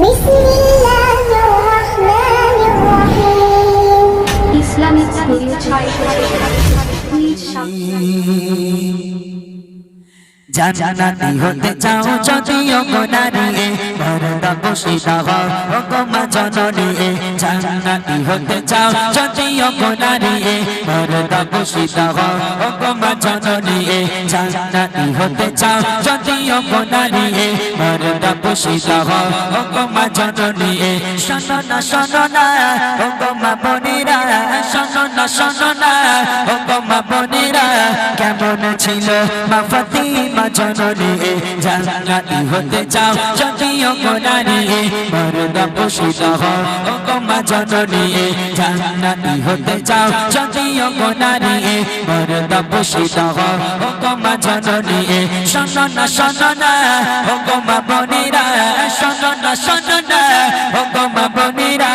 বিসমিল্লাহির রহমানির রহিম। Islamic studio 6 জান্নাতি হতে চাও যদিও গোনারি মরদা বসিদা হও ও গো মা জননী জান্নাতি হতে চাও যদিও গোনারি মরদা বসিদা হও ও গো মা জননী জান্নাতি হতে চাও যদিও গোনারি মরদা বসিদা হও ও গো মা জননী শোনো না ও গো মা বোনেরা শোনো না ও গো মা বোনেরা কেমন ছিল মা ফাতিমা জননী জান্নাতি হতে চাও যদিও গোনারি মরদা বসিদা হও ও গো মা জননী জান্নাতি হতে চাও যদিও গোনারি মরদা বসিদা হও ও গো মা জননী শোনো না ও গো মা বোনেরা শোনো না ও গো মা বোনেরা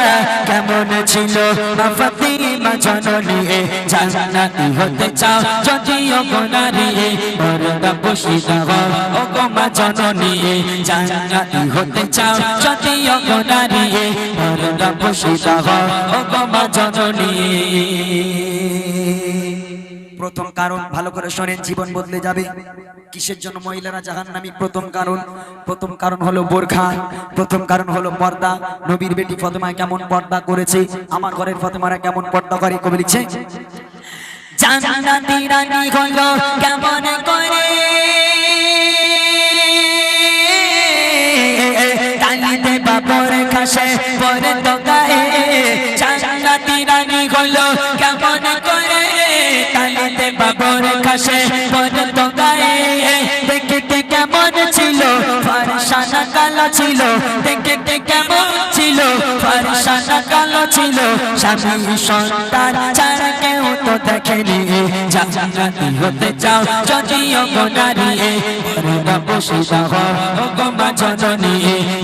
কেমন ছিল মা ফাতিমা জননী জান্নাতি হতে চাও যদিও গোনারি মরদা বসিদা হও ও গো মা জননী জান্নাতি হতে চাও যদিও গোনারি মরদা বসিদা হও ও গো মা জননী। প্রথম কারণ ভালো করে শোনেন, জীবন বদলে যাবে। কিসের জন্য মহিলারা জাহান্নামী? প্রথম কারণ হলো বোরখা, প্রথম কারণ হলো পর্দা। নবীর বেটি ফাতেমা কেমন পর্দা করেছে, আমার ঘরের ফাতেমারা কেমন পর্দা করে, কবি লিখছে জান্নাতি রানী হলো কেমন করে তালিতে বাবর খাসে পরে তো গায়ে। জান্নাতি রানী হলো কেমন করে তালিতে বাবর খাসে পরে তো গায়ে। দেখতে কেমন ছিল ফরসানা কালো ছিল, দেখতে কেমন ছিল ফরসানা কালো ছিল। স্বামী সন্তান ছাড়া কেউ তো দেখেনি। জান্নাতি হতে চাও যদিও গোনারি মরদা বসিদা হও ও গো মা জননী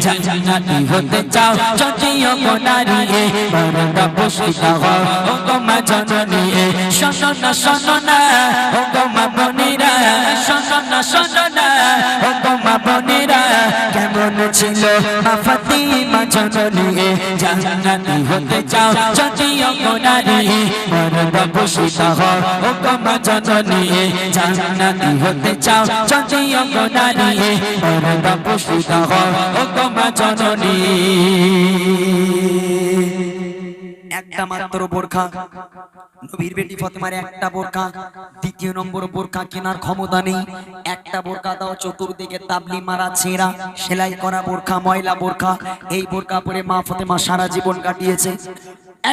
জান্নাতি হতে চাও যদিও গোনারি মরদা বসিদা হও ও গো মা জননী। শোনো না ও গো মা বোনেরা শোনো না ও গো মা বোনেরা কেমন ছিল মা ফাতিমা জননী জান্নাতি হতে চাও যদিও গোনারি মরদা বসিদা হও ও গো মা জননী জান্নাতি হতে চাও যদিও গোনারি মরদা বসিদা হও ও গো মা জননী। একটা মাত্র বোরখা, নবীর বেটি ফাতেমার একটা বোরখা। দ্বিতীয় নম্বর বোরখা কেনার ক্ষমতা নেই, একটা বোরখা দাও, চতুর্দিকে তাবলি মারা ছেঁড়া সেলাই করা বোরখা, ময়লা বোরখা। এই বোরখা পরে মা ফাতেমা সারা জীবন কাটিয়েছে,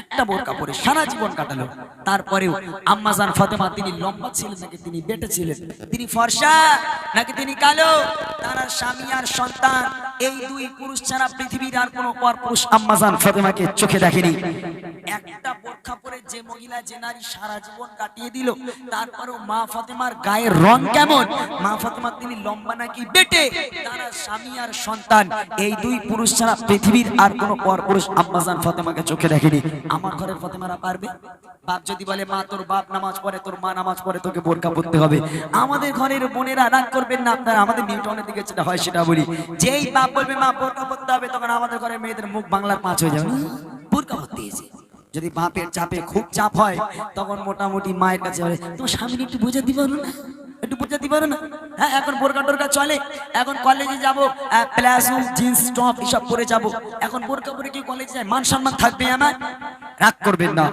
একটা বোরখা পরে সারা জীবন কাটালো। তারপরেও আম্মাজান ফাতেমা তিনি লম্বা ছিলেন নাকি তিনি বেটে ছিলেন, তিনি ফর্সা নাকি তিনি কালো, তার স্বামী আর সন্তান এই দুই পুরুষ ছাড়া পৃথিবীর আর কোনো পর পুরুষ আম্মাজান ফাতেমাকে চোখে দেখেনি। একটা বোরখা পরে যে মহিলা যে নারী সারা জীবন কাটিয়ে দিল, তারপরেও মা ফাতেমার গায়ের রং কেমন, মা ফাতেমা তিনি লম্বা নাকি বেটে, তার স্বামী আর সন্তান এই দুই পুরুষ ছাড়া পৃথিবীর আর কোনো পর পুরুষ আম্মাজান ফাতেমাকে চোখে দেখেনি। আমার ঘরের ফাতেমারা পারবে? বাপ যদি বলে মা তোর বাপ নামাজ পড়ে, তোর মা নামাজ পড়ে, তোকে বোরকা পড়তে হবে। আমাদের ঘরের বোনেরা রাগ করবেন না আপনারা, আমাদের নিউটনের দিকে যেটা হয় সেটা বলি। যেই বাপ বলবে মা বোরকা পড়তে হবে, তখন আমাদের ঘরের মেয়েদের মুখ বাংলার পাঁচ হয়ে যাবে, বোরকা পড়তে এসে। যদি বাপের চাপে খুব চাপ হয়, তখন মোটামুটি মায়ের কাছে বলে তোমার স্বামীকে একটু বোঝাতে পারো না, একটু বোঝাতে পারো না। হ্যাঁ, এখন বোরকা টোরকা চলে, এখন কলেজে যাবো প্লাজো জিন্স টপ এসব পরে যাবো, এখন বোরকা পরে কি কলেজে যায়? মান সম্মান থাকবে আমার? রাগ করবেন না।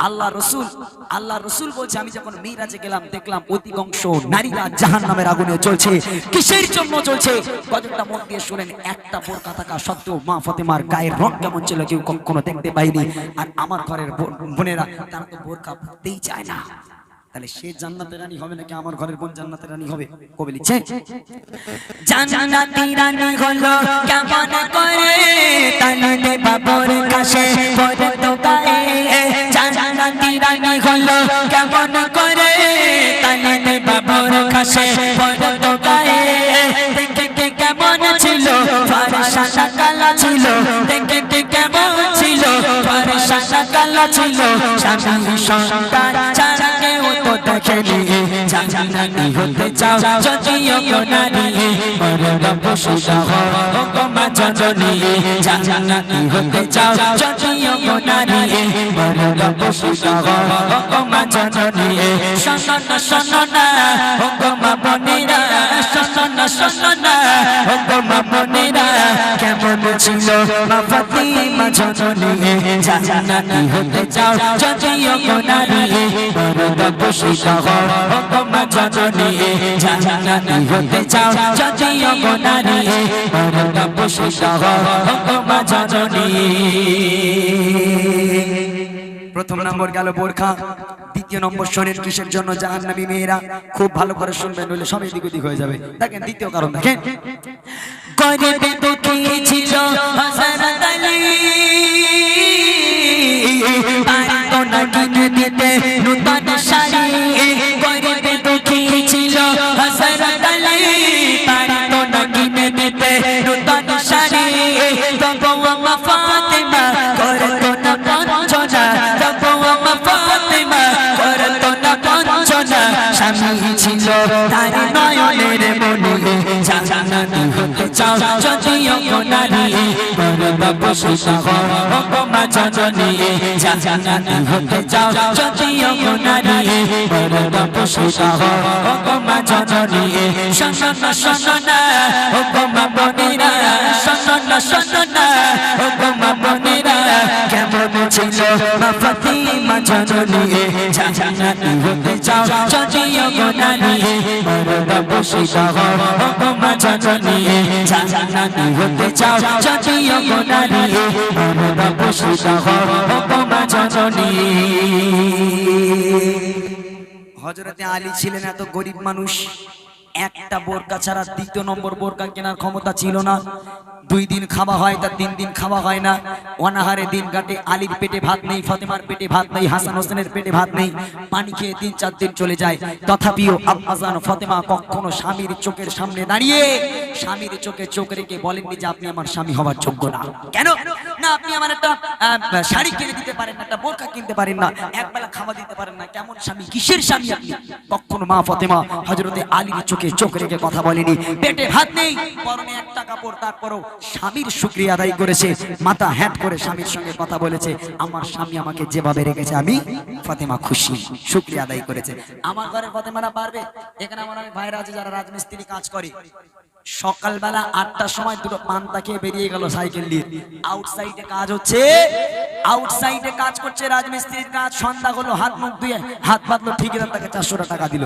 আল্লাহ রসুল বলছে, আমি যখন মিরাজে গেলাম দেখলাম অধিকাংশ নারীরা জাহান্নামের আগুনে চলছে। কিসের জন্য চলছে? কতটা মন দিয়ে শুনেন। একটা বোরকা থাকা সত্ত্বেও মা ফাতেমার গায়ের রং কেমন ছিল কেউ কখনো দেখতে পাইনি। আর আমার ঘরের বোনেরা তারা তো বোরকা পরতেই চায় না। তাহলে সে জান্নাতের রানী হবে নাকি আমার ঘরের বোন জান্নাতের রানী হবে? কবি লিখছে জান্নাতি রানী হলো কেমন করে তালিতে বাবর কাছে পরে তো গায়ে। জান্নাতি রানী হলো কেমন করে তালিতে বাবর কাছে পরে তো গায়ে। দেখতে কেমন ছিল ফরসানা কালো ছিল, দেখতে কেমন ছিল ফরসানা কালো ছিল। স্বামী সন্তান ছাড়া কেউ তো দেখেনি জান্নাতি হতে চাও যদিও গো নারী মরণ বসিদা হও গো মা জননী জান্নাতি হতে চাও যদিও গো নারী মরণ বসিদা হও গো মা জননী শোনো না শোনো না গো মা বোনেরা শোনো না শোনো না গো মা বোনেরা কেমন ছিল মা ফাতিমা জননী জান্নাতি হতে চাও যদিও গো নারী মরণ বসিদা হও গো মা জননী জান্নাতি হতে চাও যদিও গো নারী মরণ বসিদা হও গো মা জননী প্রথম নম্বর গেল বোরখা দ্বিতীয় নম্বর শোনেন কিসের জন্য জাহান্নামী মেয়েরা খুব ভালো করে শুনবেন নইলে সব এদিক ওদিক হয়ে যাবে দেখেন দ্বিতীয় কারণ দেখেন গরিবে দুঃখী ছিল হযরত আলী পারতো না কিনে দিতে নূতন শাড়ি গরিবে দুঃখী ছিল হযরত আলী পারতো না কিনে দিতে নূতন শাড়ি তবু মা ফাতিমা করতো না বঞ্চনা তবু মা ফাতিমা করতো না বঞ্চনা স্বামী ছিল তার নয়নের মনি জান্নাতি হতে চাও যদিও গো নারী মরণ বসিদা হও গো মা জননী জান্নাতি হতে চাও যদিও গো নারী মরণ বসিদা হও গো মা জননী শোনো না শোনো না গো মা বোনেরা শোনো না শোনো না গো মা বোনেরা কেমন ছিল মা ফাতিমা জননী জান্নাতি হতে চাও যদিও গো নারী মরণ বসিদা হও গো মা জননী জান্নাতি হতে চাও যদিও গো নারী মরণ বসিদা হও গো মা জননী হযরতে আলী ছিলেন এত গরিব মানুষ একটা বোরকা ছাড়া দ্বিতীয় নম্বর বোরকা কেনার ক্ষমতা ছিল না 2 দিন খাওয়া হয় তার 3 দিন খাওয়া হয় না অনাহারে দিন কাটে আলীর পেটে ভাত নেই ফাতেমার পেটে ভাত নেই হাসান হোসেনের পেটে ভাত নেই পানি খেয়ে 3-4 দিন চলে যায় তথাপিও আব্বাজান ফাতেমা কখনো স্বামীর চোখের সামনে দাঁড়িয়ে স্বামীর চোখে চোখ রেখে বলেননি যে আপনি আমার স্বামী হওয়ার যোগ্য না কেন না আপনি আমার একটা শাড়ি কিনে দিতে পারেন না একটা বোরকা কিনতে পারেন না একবেলা খাওয়া দিতে পারেন না কেমন স্বামী কিসের স্বামী আপনি কখনো মা ফাতেমা হযরতে আলীর চোখে চোখ রেখে কথা বলেনি পেটে ভাত নেই পরনে একটা কাপড় তারপরও স্বামীর শুকরিয়া আদায় করেছে মাথা হ্যাট করে স্বামীর সঙ্গে কথা বলেছে আমার স্বামী আমাকে যেভাবে রেখেছে আমি ফাতেমা খুশি শুকরিয়া আদায় করেছে আমার ঘরে ফাতেমারা পারবে এখানে আমার অনেক ভাইরা আছে যারা রাজমিস্ত্রি কাজ করে সকালবেলা 8টার সময় দুটো পান্তা খেয়ে বেরিয়ে গেল সাইকেল নিয়ে আউটসাইডে কাজ হচ্ছে আউটসাইডে কাজ করছে রাজমিস্ত্রির কাজ সন্ধ্যা হলো হাত মুখ ধুয়ে হাত পাতলো ঠিকাদার তাকে 400 টাকা দিল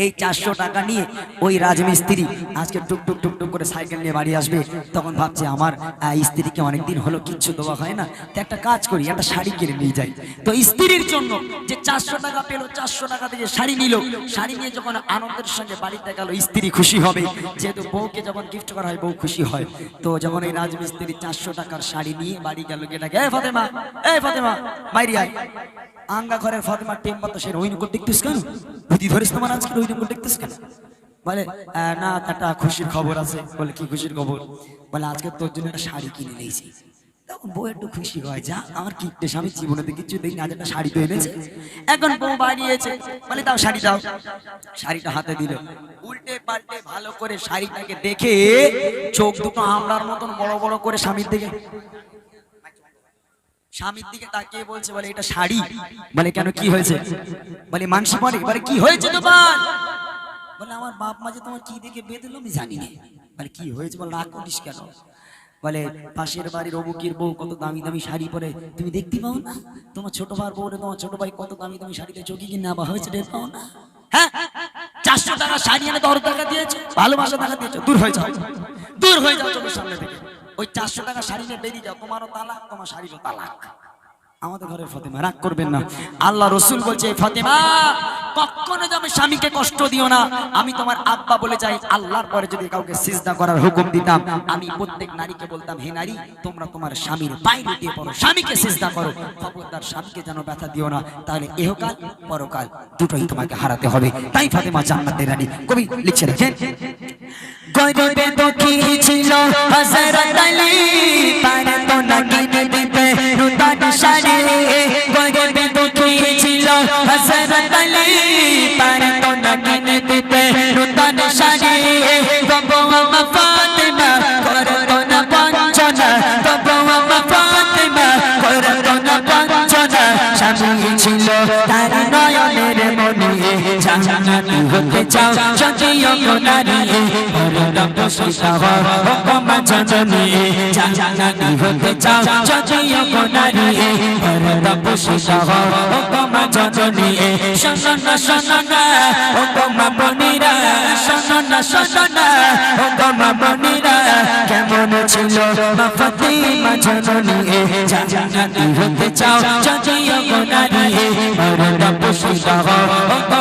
এই 400 টাকা নিয়ে ওই রাজমিস্ত্রি আজকে টুক টুক টুক টুক করে সাইকেল নিয়ে বাড়ি আসবে তখন ভাবছে আমার স্ত্রীকে অনেকদিন হলো কিচ্ছু দেওয়া হয় না তো একটা কাজ করি একটা শাড়ি কিনে নিয়ে যাই তো স্ত্রীর জন্য যে 400 টাকা পেল 400 টাকা দিয়ে শাড়ি নিল শাড়ি নিয়ে যখন আনন্দের সঙ্গে বাড়িতে গেল স্ত্রী খুশি হবে যেহেতু বউকে যখন গিফট করা হয় বউ খুশি হয় তো যখন এই রাজমিস্ত্রি 400 টাকার শাড়ি নিয়ে বাড়ি গেল গেটাকে এই ফাতেমা বাইরে আয় আঙ্গা ঘরের ফাতেমা টেম্পা তো সে রহিনকর দেখতিস কেন বুদ্ধি ধরিস তোমার আজকে রহিনকর দেখতিস কেন বলে না একটা খুশির খবর আছে বলে কি খুশির খবর বলে আজকে তোর জন্য একটা শাড়ি কিনে নিয়েছি তখন বউ একটু খুশি হয় যা আমার কিপটে স্বামী জীবনে কিছু দেখি আজ একটা শাড়ি তো এনেছে এখন বউ বাড়িয়েছে বলে দাও শাড়ি দাও শাড়িটা হাতে দিল উল্টে পাল্টে ভালো করে শাড়িটাকে দেখে চোখ দুটো আমরার মতন বড় বড় করে স্বামীর দিকে স্বামীর দিকে তাকিয়ে বলছে বলে এটা শাড়ি বলে কেন কি হয়েছে বলে মানসি পরে বলে কি হয়েছে তোমার বলে আমার বাপ মা যে তোমার কি দেখে বেঁধেলো আমি জানি না বলে কি হয়েছে বলে রাগ করিস কেন বলে পাশের বাড়ির অবুকির বউ কত দামি দামি শাড়ি পরে তুমি দেখতে পাও না তোমার ছোট ভাইয়ের বউরে তোমার ছোট ভাই কত দামি দামি শাড়িতে চকি কিনে নেওয়া হয়েছে টের পাও না হ্যাঁ 400 টাকা শাড়ি এনে 10 টাকা দিয়েছো ভালোবাসা টাকা দিয়েছো দূর হয়ে যাও চোখের সামনে থেকে ওই 400 টাকা শাড়ি নিয়ে বেরিয়ে যাও তোমারও তালাক তোমার শাড়িরও তালাক আমাদের ঘরের ফাতেমা রাগ করবেন না আল্লাহ রাসূল বলছে ফাতেমা কখনো তুমি স্বামীকে কষ্ট দিও না আমি তোমার আব্বা বলে যাই আল্লাহর পরে যদি কাউকে সিজদা করার হুকুম দিতাম আমি প্রত্যেক নারীকে বলতাম হে নারী তোমরা তোমার স্বামীর পায়ে লুটিয়ে পড়ো স্বামীকে সিজদা করো খবরদার স্বামীকে যেন ব্যথা দিও না তাহলে ইহকাল পরকাল দুটোই তোমাকে হারাতে হবে তাই ফাতেমা জান্নাতের রানী কবি লিখছে দেখেন গরিবে দুঃখী ছিল হযরত আলী পারতো না কিনে দিতে নূতন শাড়ি গরিবে দুঃখী ছিল হযরত আলী নারী মরদ পুষিতা মা জননী জানানি হতে চাও যদিও নারী মরদ পুষিতা মা জননী শোনো না শোনো না মা বনিরা শোনো না শোনো না মা বনিরা কেমন ছিল মা ফাতিমা জননী জানানি হতে চাও যদিও নারী মরদ পুষিতা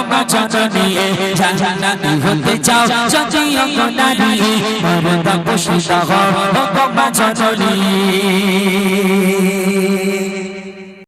মা জননী জানানি হতে চাও যদিও নারী মরদ পুষিতা মা জননী